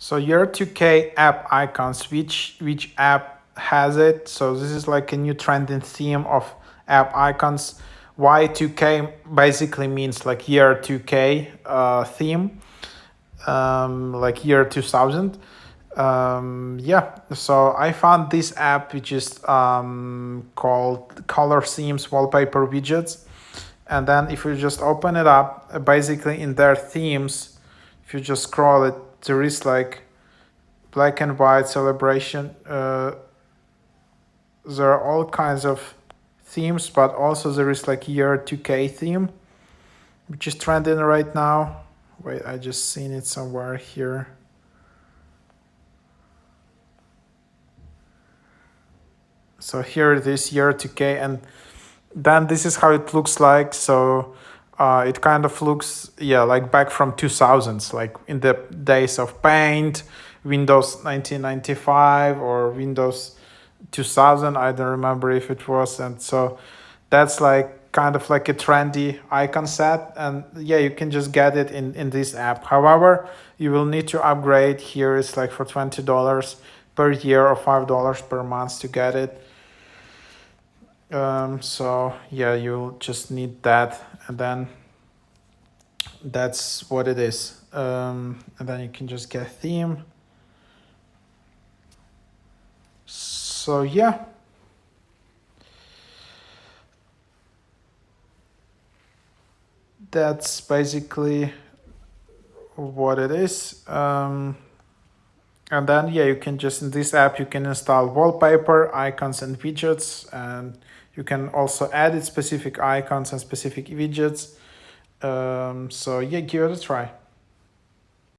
So y2k app icons, which app has it? So this is like a new trending theme of app icons. Y2k basically means like year 2k theme, like year 2000. Yeah, so I found this app which is called Color Themes Wallpaper Widgets. And then if you just open it up, basically in their themes, if you just scroll it, there is like black and white celebration. There are all kinds of themes, but also there is like year 2k theme, which is trending right now. Wait, I just seen it somewhere here. So here it is, year 2k, and then this is how it looks like. So it kind of looks, yeah, like back from 2000s, like in the days of Paint, Windows 1995 or Windows 2000. I don't remember if it was. And so that's like kind of like a trendy icon set. And yeah, you can just get it in this app. However, you will need to upgrade. Here it's like for $20 per year or $5 per month to get it. So yeah, you'll just need that, and then that's what it is. And then you can just get theme. So yeah, that's basically what it is. And then yeah, you can just, in this app you can install wallpaper, icons, and widgets, and you can also edit specific icons and specific widgets. So yeah, give it a try.